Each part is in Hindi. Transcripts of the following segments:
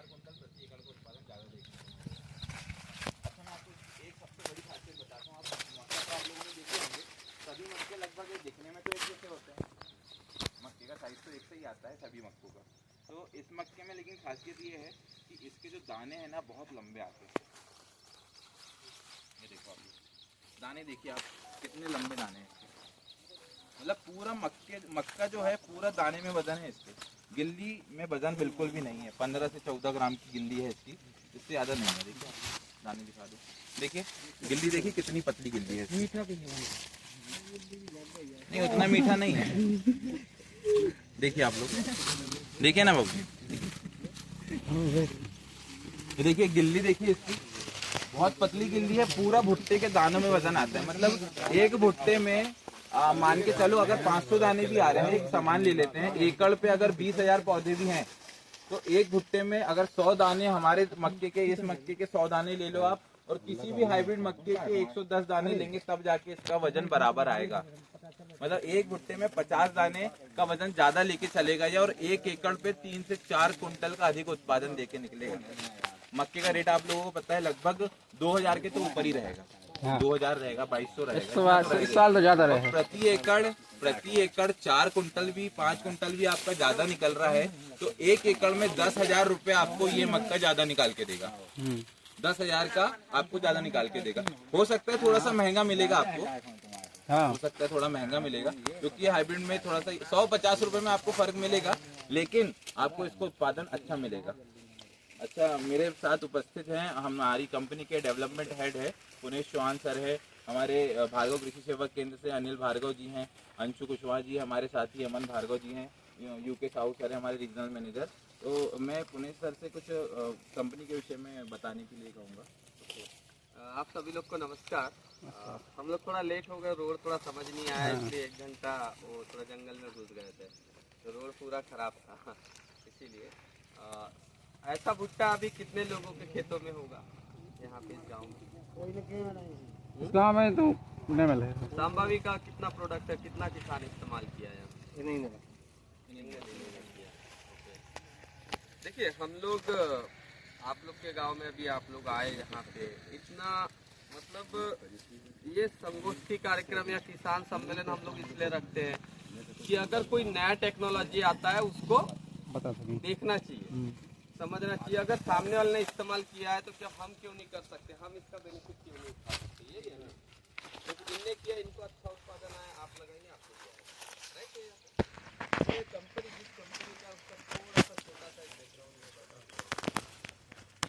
4 कुंटल प्रति एकड़ का उत्पादन ज़्यादा देखने को मिलेगा। अच्छा, मैं आपको एक सबसे बड़ी खासियत बताता हूँ। मक्का तो आप लोगों ने देखे होंगे, सभी मक्के लगभग दिखने में तो एक जैसे होते हैं, मक्के का साइज तो एक से ही आता है सभी मक्कों का। तो इस मक्के में लेकिन खासियत ये है कि इसके जो दाने हैं ना बहुत लंबे आते हैं। ये देखो आप दाने देखिए, आप कितने लंबे दाने हैं इसके, मतलब पूरा मक्का जो है पूरा दाने में वजन है इसके। गिल्ली में वजन बिल्कुल भी नहीं है, 15 से 14 ग्राम की गिल्ली है इसकी, इससे ज़्यादा नहीं है। देखिए दाने दिखा दो, देखिए गिल्ली देखिए कितनी पतली गिल्ली है। मीठा भी नहीं, उतना मीठा नहीं है। देखिए आप लोग देखिए ना बाबू, देखिए गिल्ली देखिए इसकी बहुत पतली गिल्ली है, पूरा भुट्टे के दानों में वजन आता है। मतलब एक भुट्टे में मान के चलो अगर 500 दाने भी आ रहे हैं, एक सामान ले लेते हैं, एकड़ पे अगर 20,000 पौधे भी हैं तो एक भुट्टे में अगर 100 दाने हमारे मक्के के, इस मक्के के 100 दाने ले लो आप, और किसी भी हाइब्रिड मक्के के 110 दाने लेंगे तब जाके इसका वजन बराबर आएगा। मतलब एक भुट्टे में 50 दाने का वजन ज्यादा लेके चलेगा ये, और एक एकड़ पे 3 से 4 कुंटल का अधिक उत्पादन देके निकलेगा। मक्के का रेट आप लोगों को पता है लगभग 2000 के तो ऊपर ही रहेगा। हाँ। 2000 रहेगा, 2200 रहेगा, इस साल तो ज्यादा रहेगा। प्रति एकड़ 4 कुंटल भी 5 कुंटल भी आपका ज्यादा निकल रहा है तो एक एकड़ में 10,000 रुपए आपको ये मक्का ज्यादा निकाल के देगा। 10,000 का आपको ज्यादा निकाल के देगा। हो सकता है थोड़ा सा महंगा मिलेगा आपको, हाँ। हो सकता है थोड़ा महंगा मिलेगा क्योंकि ये हाइब्रिड में थोड़ा सा 150 रुपए में आपको फर्क मिलेगा, लेकिन आपको इसको उत्पादन अच्छा मिलेगा। अच्छा, मेरे साथ उपस्थित हैं हमारी कंपनी के डेवलपमेंट हेड है पुनेश चौहान सर है, हमारे भार्गव कृषि सेवा केंद्र से अनिल भार्गव जी हैं, अंशु कुशवाहा जी हमारे साथी, अमन भार्गव जी हैं, यूके साउथ सर है हमारे रीजनल मैनेजर। तो मैं पुनेश सर से कुछ कंपनी के विषय में बताने के लिए कहूँगा। आप सभी लोग को नमस्कार। हम लोग थोड़ा लेट हो गए, रोड थोड़ा समझ नहीं आया, इसलिए 1 घंटा वो थोड़ा जंगल में घुस गए थे तो रोड पूरा खराब था। इसीलिए ऐसा भुट्टा अभी कितने लोगों के खेतों में होगा यहाँ पे इस गाँव में? इस गाँव में तो नहीं मिले। संभावी का कितना प्रोडक्ट है, कितना किसान इस्तेमाल किया है? नहीं। देखिए हम लोग आप लोग के गांव में अभी आप लोग आए यहाँ पे, इतना मतलब ये संगोष्ठी कार्यक्रम या किसान सम्मेलन हम लोग इसलिए रखते हैं कि अगर कोई नया टेक्नोलॉजी आता है उसको देखना चाहिए, समझना चाहिए। अगर सामने वाले ने इस्तेमाल किया है तो क्या हम क्यों नहीं कर सकते, हम इसका बेनिफिट क्यों नहीं उठा सकते? यही है ना, तो इनने किया, इनको अच्छा उत्पादन आया, आप लगाएंगे आपको राइट। ये कंपनी जिस कंपनी का उसका थोड़ा सा छोटा सा बैकग्राउंड में बताता हूँ।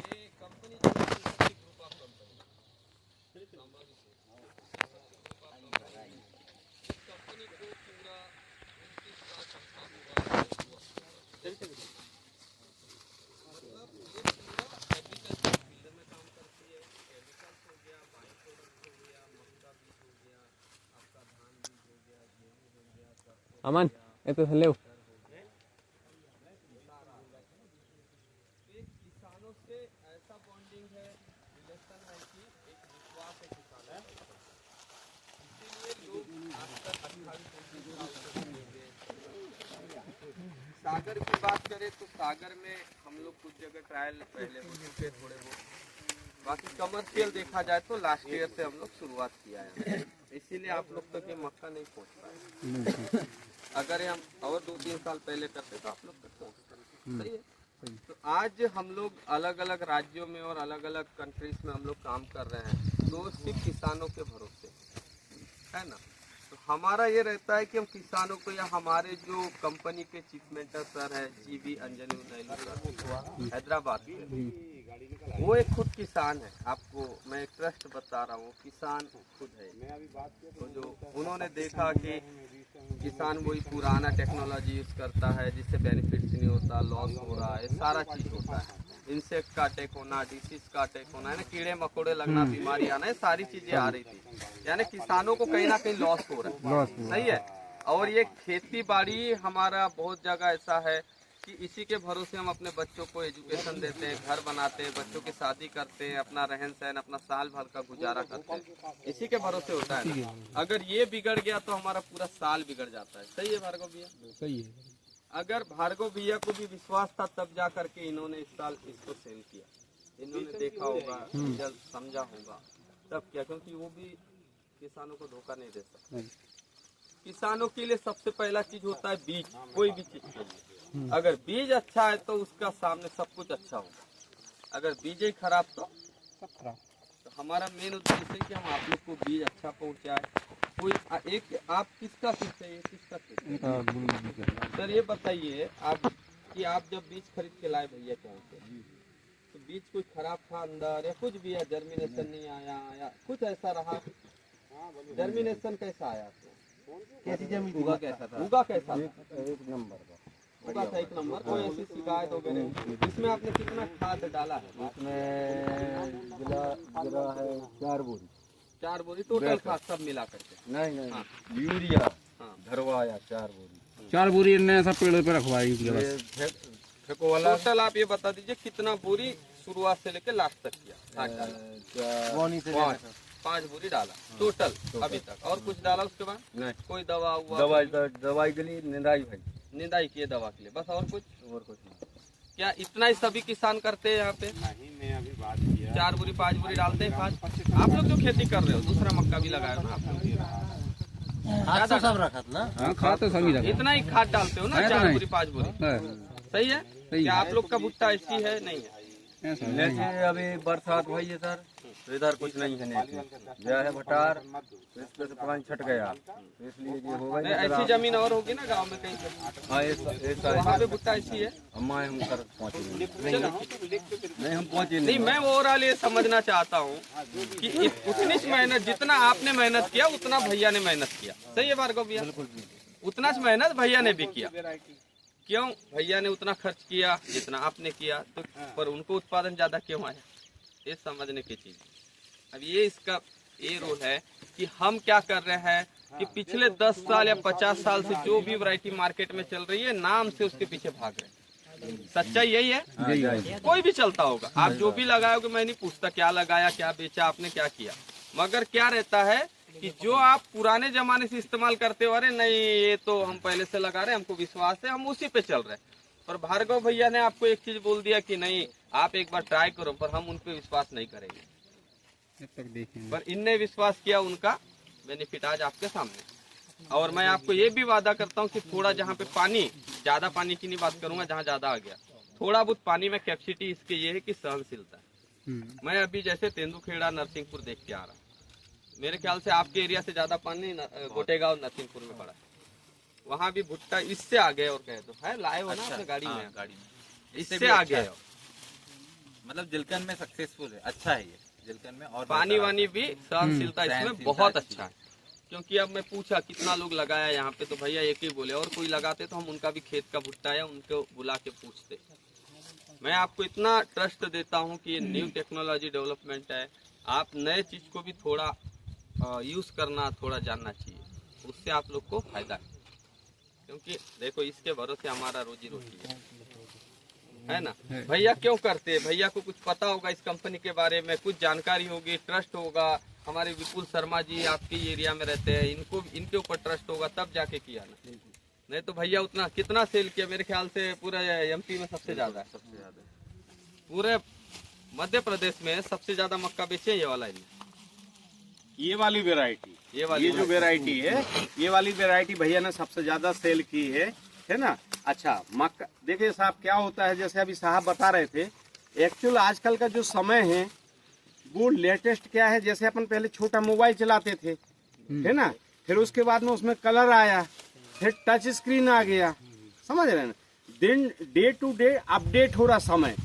ये कंपनी जो है ग्रुप ऑफ कंपनी, इस कंपनी को पूरा 29 साल संस्थान हुआ। अमन ये तो हेलो किसानों से ऐसा बॉन्डिंग है, रिलेशन है कि एक विश्वास है किसानों का, इसीलिए लोग आजकल 28 सागर की बात करें तो सागर में हम लोग कुछ जगह ट्रायल पहले हो चुके थोड़े बहुत, बाकी कमर्शियल देखा जाए तो लास्ट ईयर से हम लोग शुरुआत किया है, इसीलिए आप लोग तक ये मक्का नहीं पहुँच पाए। अगर हम और 2-3 साल पहले करते तो आप लोग तक पहुँचते। सही है। तो आज हम लोग अलग अलग राज्यों में और अलग अलग कंट्रीज में हम लोग काम कर रहे हैं, तो सिर्फ किसानों के भरोसे है ना। तो हमारा ये रहता है कि हम किसानों को, या हमारे जो कंपनी के चीफ मेंटर सर है जीवी अंजनी सर हैदराबाद के, वो एक खुद किसान है। आपको मैं एक ट्रस्ट बता रहा हूँ, किसान खुद है। तो जो उन्होंने देखा कि किसान वही पुराना टेक्नोलॉजी यूज करता है जिससे बेनिफिट्स नहीं होता, लॉस हो रहा है, सारा चीज होता है, इंसेक्ट का अटैक होना, डिसीज का अटैक होना है ना, कीड़े मकोड़े लगना, बीमारी आना, ये सारी चीजें आ रही थी, यानी किसानों को कहीं ना कहीं लॉस हो रहा है। सही है। और ये खेती बाड़ी हमारा बहुत जगह ऐसा है कि इसी के भरोसे हम अपने बच्चों को एजुकेशन देते हैं, घर बनाते हैं, बच्चों की शादी करते हैं, अपना रहन सहन, अपना साल भर का गुजारा करते हैं, इसी के भरोसे होता है ना। अगर ये बिगड़ गया तो हमारा पूरा साल बिगड़ जाता है। सही है भार्गव भैया? सही है। अगर भार्गव भैया को भी विश्वास था तब जा करके इन्होंने इस साल इसको सेल किया। इन्होंने देखा होगा, रिजल्ट समझा होगा तब क्या, क्योंकि वो भी किसानों को धोखा नहीं दे सकते। किसानों के लिए सबसे पहला चीज होता है बीज, कोई भी चीज के लिए। अगर बीज अच्छा है तो उसका सामने सब कुछ अच्छा होगा, अगर बीज ही खराब तो सब खराब। तो हमारा मेन उद्देश्य है कि हम आप लोग को बीज अच्छा पहुंचाए। कोई एक आप किसका सीखते हैं, किसका सीखते हैं? सर ये बताइए आप कि आप जब बीज खरीद के लाए भैया कहाँ से, तो बीज कुछ खराब था अंदर या कुछ भी है, जर्मिनेशन नहीं आया या कुछ ऐसा रहा? जर्मिनेशन कैसा आया? कैसी जमीन, उगा कैसा था? उगा कैसा था? एक नंबर का उगा था, एक नंबर। कोई ऐसी शिकायत वगैरह? इसमें आपने कितना खाद डाला है? इसमें गिरा है 4 बोरी। 4 बोरी टोटल खाद सब मिला करके? नहीं हाँ। यूरिया हाँ। धरवाया 4 बोरी। 4 बोरी ने सब पेड़ पे रखवाई फेंको वाला। टोटल आप ये बता दीजिए कितना बोरी शुरुआत से लेकर लास्ट तक किया? 5 बोरी डाला टोटल अभी तक। और कुछ डाला उसके बाद? नहीं, कोई दवा हुआ? दवाई के लिए निंदाई भाई, निदाई किए दवा के लिए बस, और कुछ नहीं। क्या इतना ही सभी किसान करते हैं यहाँ पे? नहीं, मैं अभी बात किया 4 बोरी 5 बोरी डालते हैं खाद। आप लोग जो खेती कर रहे हो, दूसरा मक्का भी लगाया ना आप लोग? खाद सब रखा था ना? हाँ, खाद तो सभी लगा इतना ही खाद डालते हो ना? है तो 4 नहीं। बोरी 5 बोरी है। सही है? क्या आप लोग का भुट्टा ऐसी है नहीं है? ऐसा है। जैसे अभी बरसात हुई है सर, तो इधर कुछ नहीं है, गया है भटार, तो इसमें से पानी छट गया, तो इसलिए ये होगा। नहीं, ऐसी जमीन और होगी ना गांव में कहीं से? हाँ, ऐसा वहाँ पे भुट्टा ऐसी है? हम सर पहुँचे चलो। नहीं, हम पहुँचे नहीं, मैं ओवरऑल ये समझना चाहता हूँ कि उतनी मेहनत, जितना आपने मेहनत किया उतना भैया ने मेहनत किया। सही है भार्गव भैया? उतना मेहनत भैया ने भी किया। क्यों भैया ने उतना खर्च किया जितना आपने किया, तो पर उनको उत्पादन ज्यादा क्यों आया? ये समझने की चीज। अब ये इसका ये रोल है कि हम क्या कर रहे हैं कि पिछले 10 साल या 50 साल से जो भी वैरायटी मार्केट में चल रही है, नाम से उसके पीछे भाग रहे हैं। सच्चाई यही है। कोई भी चलता होगा, आप जो भी लगाओगे, मैं नहीं पूछता क्या लगाया, क्या बेचा आपने, क्या किया, मगर क्या रहता है कि जो आप पुराने जमाने से इस्तेमाल करते हो, अरे नहीं ये तो हम पहले से लगा रहे हैं, हमको विश्वास है, हम उसी पे चल रहे हैं। पर भार्गव भैया ने आपको एक चीज बोल दिया कि नहीं आप एक बार ट्राई करो, पर हम उन पे विश्वास नहीं करेंगे। पर इनने विश्वास किया, उनका बेनिफिट आज आपके सामने। और मैं आपको ये भी वादा करता हूँ कि थोड़ा जहाँ पे पानी, ज्यादा पानी की नहीं बात करूंगा, जहाँ ज्यादा आ गया, थोड़ा बहुत पानी में कैपेसिटी इसके ये है कि सहनशीलता है। मैं अभी जैसे तेंदुखेड़ा नरसिंहपुर देख के आ रहा हूँ, मेरे ख्याल से आपके एरिया से ज्यादा पानी गोटेगांव नरसिंहपुर में पड़ा है। वहाँ भी भुट्टा इससे आगे और कह दो है, लाए हो ना अपने गाड़ी में? गाड़ी में इससे आगे है, मतलब जिलकन में सक्सेसफुल है, अच्छा है ये जिलकन में। और पानी वानी भी सहनशीलता इसमें बहुत अच्छा है। क्योंकि अब मैं पूछा कितना लोग लगाया यहाँ पे, तो भैया एक ही बोले, और कोई लगाते तो हम उनका भी खेत का भुट्टा है उनको बुला के पूछते। मैं आपको इतना ट्रस्ट देता हूँ कि ये न्यू टेक्नोलॉजी डेवलपमेंट है, आप नए चीज को भी थोड़ा यूज करना, थोड़ा जानना चाहिए, उससे आप लोग को फायदा है। क्योंकि देखो इसके भरोसे हमारा रोजी रोटी है ना। भैया क्यों करते हैं? भैया को कुछ पता होगा इस कंपनी के बारे में, कुछ जानकारी होगी, ट्रस्ट होगा। हमारे विपुल शर्मा जी आपके एरिया में रहते हैं, इनको इनके ऊपर ट्रस्ट होगा तब जाके किया ना। नहीं तो भैया उतना कितना सेल किया, मेरे ख्याल से पूरे एमपी में सबसे ज्यादा है, सबसे ज्यादा पूरे मध्य प्रदेश में सबसे ज्यादा मक्का बेचे ये वाला है। ये वाली वेराइटी, ये जो वेराइटी है, ये वाली वेराइटी भैया ने सबसे ज्यादा सेल की है ना। अच्छा मक्का देखिए साहब क्या होता है, जैसे अभी साहब बता रहे थे, एक्चुअल आजकल का जो समय है वो लेटेस्ट क्या है, जैसे अपन पहले छोटा मोबाइल चलाते थे, है ना, फिर उसके बाद में उसमें कलर आया, फिर टच स्क्रीन आ गया, समझ रहे हैं ना। दिन डे टू डे अपडेट हो रहा समय,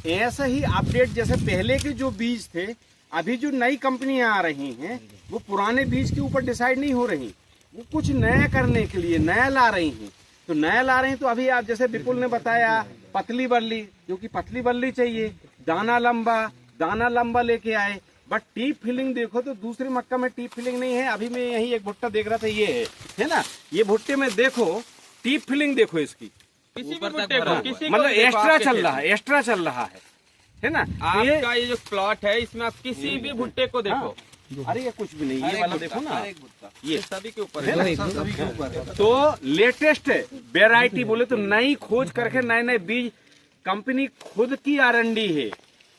ऐसा ही अपडेट जैसे पहले के जो बीज थे, अभी जो नई कंपनियां आ रही हैं वो पुराने बीज के ऊपर डिसाइड नहीं हो रही, वो कुछ नया करने के लिए नया ला रही हैं। तो नया ला रही हैं तो अभी आप जैसे विपुल ने बताया पतली बल्ली, जो कि पतली बल्ली चाहिए, दाना लंबा लेके आए, बट टीप फिलिंग देखो तो दूसरे मक्का में टीप फिलिंग नहीं है। अभी मैं यही एक भुट्टा देख रहा था, ये है ना, ये भुट्टे में देखो टीप फिलिंग देखो इसकी, मतलब एक्स्ट्रा चल रहा है ना। आपका ये जो प्लॉट है इसमें आप किसी भी भुट्टे को देखो, अरे ये कुछ भी नहीं, ये वाला देखो ना, एक भुट्टा ये सभी के ऊपर है ना? तो लेटेस्ट वेराइटी बोले तो नई खोज करके नए नए बीज कंपनी खुद की R&D है।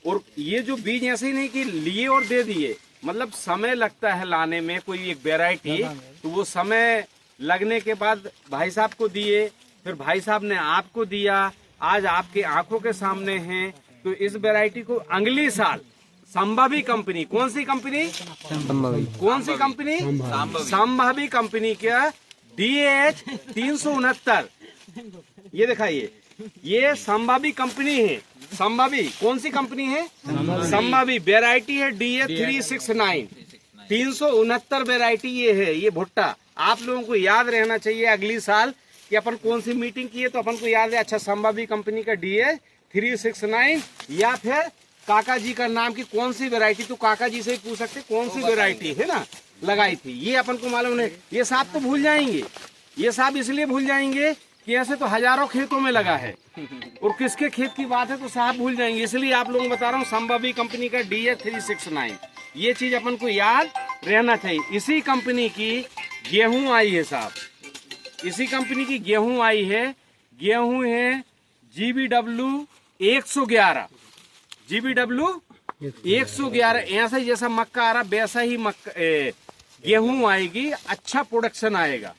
और ये जो बीज ऐसे ही नहीं कि लिए और दे दिए, मतलब समय लगता है लाने में कोई एक वेराइटी, तो वो समय लगने के बाद भाई साहब को दिए, फिर भाई साहब ने आपको दिया, आज आपके आंखों के सामने है। तो इस वेराइटी को अगली साल संभावी कंपनी, कौन सी कंपनी, कौन सी कंपनी, संभावी कंपनी का DH 369, ये दिखाइए, ये संभावी कंपनी है। संभावी कौन सी कंपनी है, संभावी वेराइटी है DH 369, 369 वेराइटी ये है। ये भुट्टा आप लोगों को याद रहना चाहिए अगली साल कि अपन कौन सी मीटिंग की है, तो अपन को याद है अच्छा संभावी कंपनी का DH 369, या फिर काका जी का नाम की कौन सी वेराइटी, तो काका जी से ही पूछ सकते कौन सी वेराइटी है ना लगाई थी, ये अपन को मालूम नहीं। ये साहब तो भूल जाएंगे, ये साहब इसलिए भूल जाएंगे कि ऐसे तो हजारों खेतों में लगा है, और किसके खेत की बात है तो साहब भूल जाएंगे। इसलिए आप लोगों को बता रहा हूँ संभावी कंपनी का DH 369, ये चीज अपन को याद रहना चाहिए। इसी कंपनी की गेहूं आई है साहब, इसी कंपनी की गेहूं आई है। गेहूं है GBW 111, GBW 111, ऐसा ही जैसा मक्का आ रहा वैसा ही गेहूं आएगी, अच्छा प्रोडक्शन आएगा।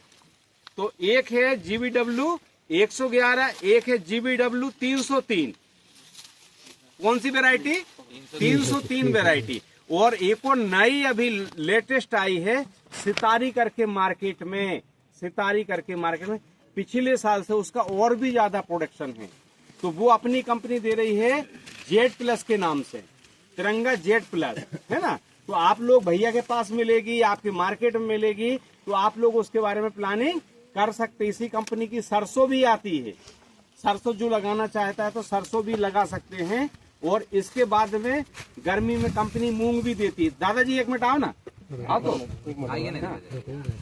तो एक है GBW 111, एक है GBW 303, कौन सी वेराइटी, 303 वेराइटी। और एक और नई अभी लेटेस्ट आई है सितारी करके मार्केट में, सितारी करके मार्केट में पिछले साल से उसका और भी ज्यादा प्रोडक्शन है। तो वो अपनी कंपनी दे रही है Z+ के नाम से, तिरंगा Z+, है ना। तो आप लोग भैया के पास मिलेगी, आपकी मार्केट में मिलेगी, तो आप लोग उसके बारे में प्लानिंग कर सकते। इसी कंपनी की सरसों भी आती है, सरसों जो लगाना चाहता है तो सरसों भी लगा सकते हैं। और इसके बाद में गर्मी में कंपनी मूंग भी देती है। दादाजी 1 मिनट आओ ना, आओ तो आइए ना,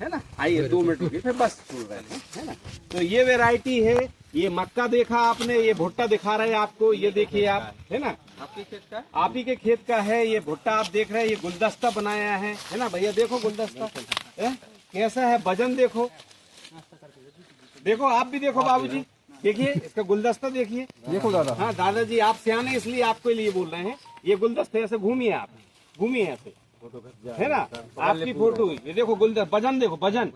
है ना, आइए 2 मिनट रुकिए, फिर बस सुन रहे हैं, है ना। तो ये वेराइटी है, ये मक्का देखा आपने, ये भुट्टा दिखा रहे हैं आपको, ये देखिए आप, है ना, आपके खेत का आप ही के खेत का है ये भुट्टा, आप देख रहे हैं। ये गुलदस्ता बनाया है ना भैया, देखो गुलदस्ता कैसा है, वजन देखो, देखो आप भी देखो बाबूजी, देखिए इसका गुलदस्ता देखिए, देखो दादा। हाँ दादाजी आप सियाने इसलिए आपके लिए बोल रहे हैं। ये गुलदस्ते ऐसे घूमिए, आप घूमिए ऐसे, है ना, आपकी फोटो, ये देखो गुलदस्ता, वजन देखो, वजन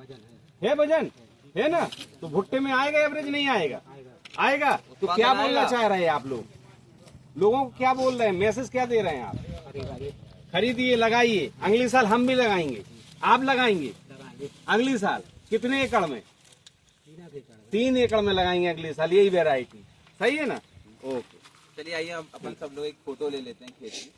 है, वजन है ना। तो भुट्टे में आएगा एवरेज, नहीं आएगा, आएगा। तो क्या बोलना चाह रहे हैं आप लोग, लोगों को क्या बोल रहे हैं, मैसेज क्या दे रहे हैं आप, खरीदिए, लगाइए। अगली साल हम भी लगाएंगे, आप लगाएंगे अगली साल कितने एकड़ में, 3 एकड़ में लगाएंगे अगले साल यही वेराइटी, सही है ना। ओके, चलिए आइए अपन सब लोग एक फोटो ले लेते हैं खेत की।